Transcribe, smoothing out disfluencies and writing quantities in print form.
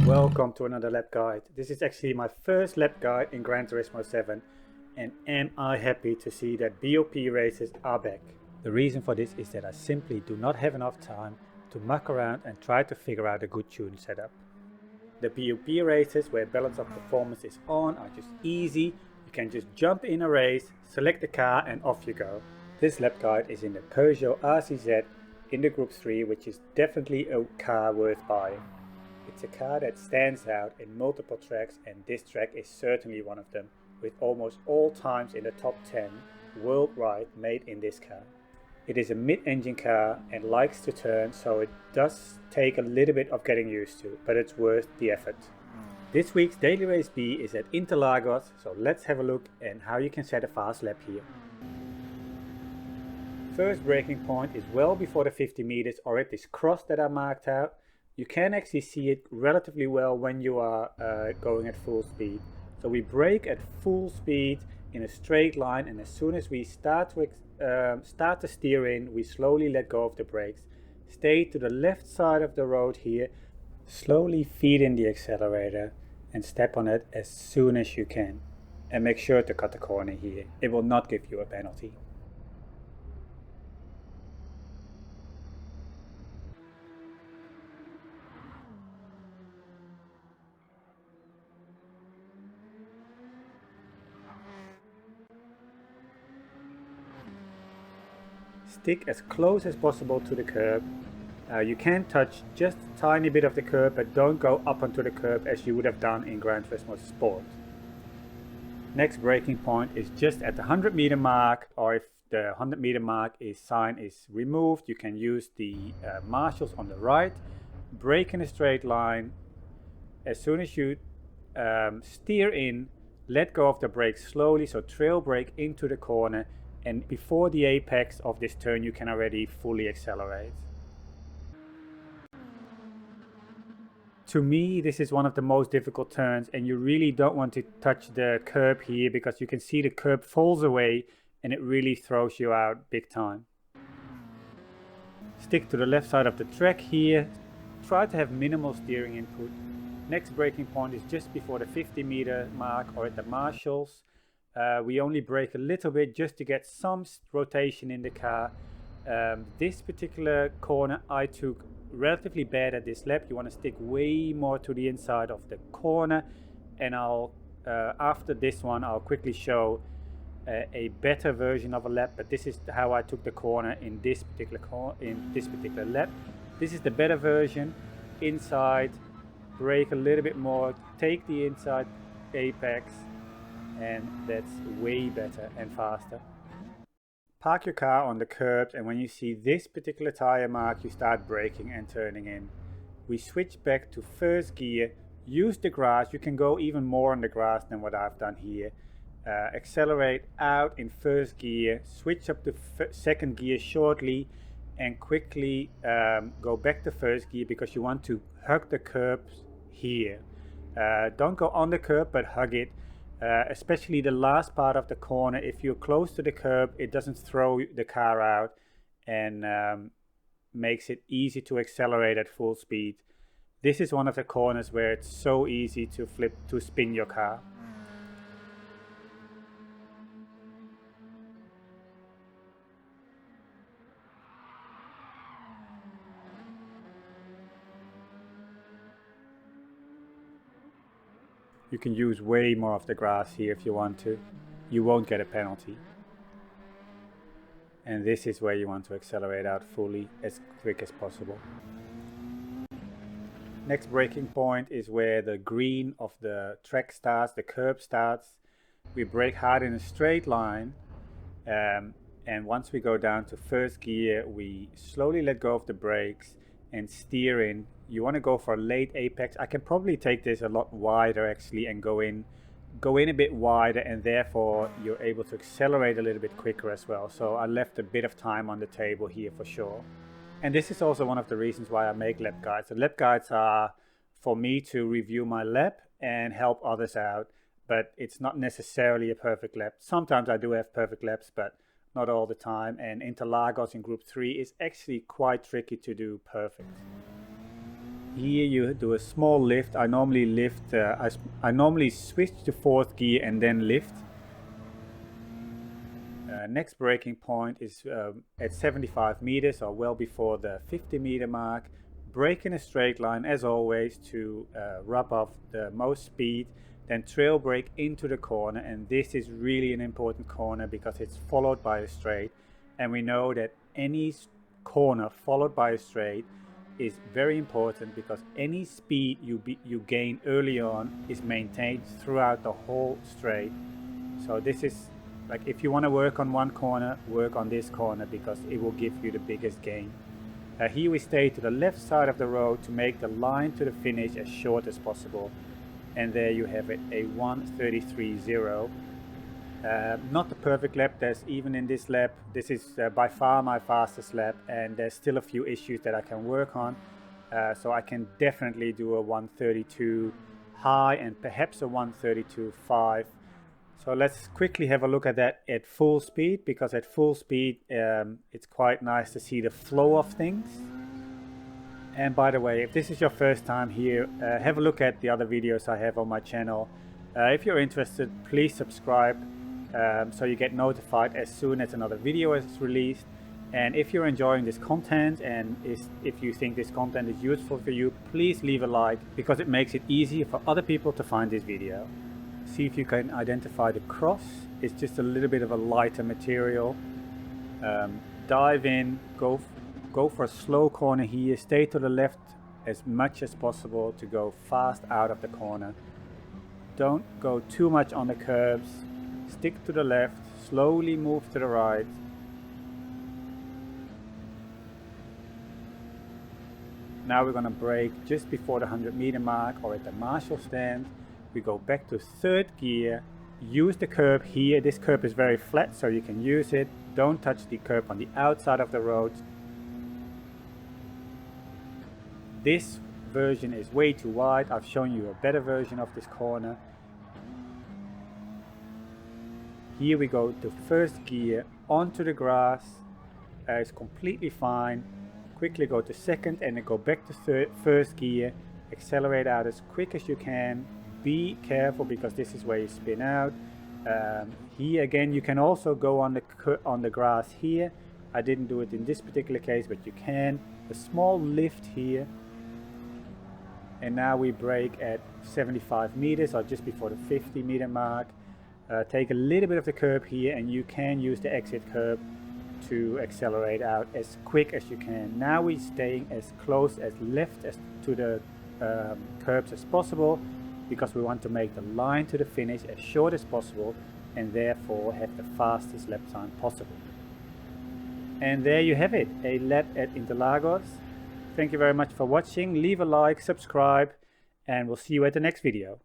Welcome to another lap guide. This is actually my first lap guide in Gran.3 7, and am I happy to see that BOP races are back. The reason for this is that I simply do not have enough time to muck around and try to figure out a good tune setup. The BOP races where balance of performance is on are just easy. You can just jump in a race, select the car and off you go. This lap guide is in the Peugeot RCZ in the Gr.3, which is definitely a car worth buying. It's a car that stands out in multiple tracks, and this track is certainly one of them, with almost all times in the top 10 worldwide made in this car. It is a mid-engine car and likes to turn, so it does take a little bit of getting used to, but it's worth the effort. This week's Daily Race B is at Interlagos, so let's have a look at how you can set a fast lap here. First braking point is well before the 50 meters or at this cross that I marked out. You can actually see it relatively well when you are going at full speed. So we brake at full speed in a straight line, and as soon as we start to steer in, we slowly let go of the brakes. Stay to the left side of the road here, slowly feed in the accelerator and step on it as soon as you can. And make sure to cut the corner here. It will not give you a penalty. Stick as close as possible to the curb. You can touch just a tiny bit of the curb, but don't go up onto the curb as you would have done in Gran.3 Sport. Next braking point is just at the 100 meter mark, or if the 100 meter mark sign is removed, you can use the marshals on the right. Brake in a straight line. As soon as you steer in, let go of the brakes slowly, so trail brake into the corner, and before the apex of this turn you can already fully accelerate. To me, this is one of the most difficult turns, and you really don't want to touch the curb here because you can see the curb falls away and it really throws you out big time. Stick to the left side of the track here. Try to have minimal steering input. Next braking point is just before the 50 meter mark or at the marshals. We only brake a little bit just to get some rotation in the car. This particular corner I took relatively bad at this lap. You want to stick way more to the inside of the corner, and after this one I'll quickly show a better version of a lap, but this is how I took the corner in this particular lap. This is the better version. Inside, brake a little bit more, take the inside apex, and that's way better and faster. Park your car on the curbs, and when you see this particular tire mark, you start braking and turning in. We switch back to first gear, use the grass. You can go even more on the grass than what I've done here. Accelerate out in first gear, switch up to second gear shortly, and quickly go back to first gear because you want to hug the curbs here. Don't go on the curb, but hug it. Especially the last part of the corner. If you're close to the curb, it doesn't throw the car out and makes it easy to accelerate at full speed. This is one of the corners where it's so easy to spin your car. You can use way more of the grass here if you want to. You won't get a penalty. And this is where you want to accelerate out fully as quick as possible. Next braking point is where the green of the track starts, the curb starts. We brake hard in a straight line. And once we go down to first gear, we slowly let go of the brakes and steer in. You want to go for a late apex. I can probably take this a lot wider actually and go in a bit wider, and therefore you're able to accelerate a little bit quicker as well. So I left a bit of time on the table here for sure. And this is also one of the reasons why I make lap guides. The lap guides are for me to review my lap and help others out, but it's not necessarily a perfect lap. Sometimes I do have perfect laps, but not all the time. And Interlagos in Group 3 is actually quite tricky to do perfect. Here you do a small lift. I normally lift, I normally switch to 4th gear and then lift. Next braking point is at 75 meters, or well before the 50 meter mark. Brake in a straight line as always to rub off the most speed, then trail brake into the corner, and this is really an important corner because it's followed by a straight, and we know that any corner followed by a straight is very important because any speed you gain early on is maintained throughout the whole straight. So this is like, if you want to work on one corner, work on this corner because it will give you the biggest gain. Here we stay to the left side of the road to make the line to the finish as short as possible. And there you have it, a 1:33.0. Not the perfect lap. There's even in this lap, this is by far my fastest lap, and there's still a few issues that I can work on. So I can definitely do a 1:32 high and perhaps a 1:32.5. So let's quickly have a look at that at full speed, because at full speed it's quite nice to see the flow of things. And by the way, if this is your first time here, have a look at the other videos I have on my channel. If you're interested, please subscribe so you get notified as soon as another video is released. And if you're enjoying this content and if you think this content is useful for you, please leave a like, because it makes it easier for other people to find this video. See if you can identify the cross. It's just a little bit of a lighter material. Dive in, go for a slow corner here, stay to the left as much as possible to go fast out of the corner. Don't go too much on the curbs, stick to the left, slowly move to the right. Now we're going to brake just before the 100 meter mark or at the marshal stand. We go back to 3rd gear, use the curb here. This curb is very flat, so you can use it. Don't touch the curb on the outside of the road. This version is way too wide. I've shown you a better version of this corner. Here we go to 1st gear, onto the grass. It's completely fine. Quickly go to 2nd and then go back to 1st gear. Accelerate out as quick as you can. Be careful because this is where you spin out. Here again, you can also go on the grass here. I didn't do it in this particular case, but you can. A small lift here. And now we brake at 75 meters or just before the 50 meter mark. Take a little bit of the curb here, and you can use the exit curb to accelerate out as quick as you can. Now we're staying as close as left as to the curbs as possible, because we want to make the line to the finish as short as possible and therefore have the fastest lap time possible. And there you have it, a lap at Interlagos. Thank you very much for watching. Leave a like, subscribe, and we'll see you at the next video.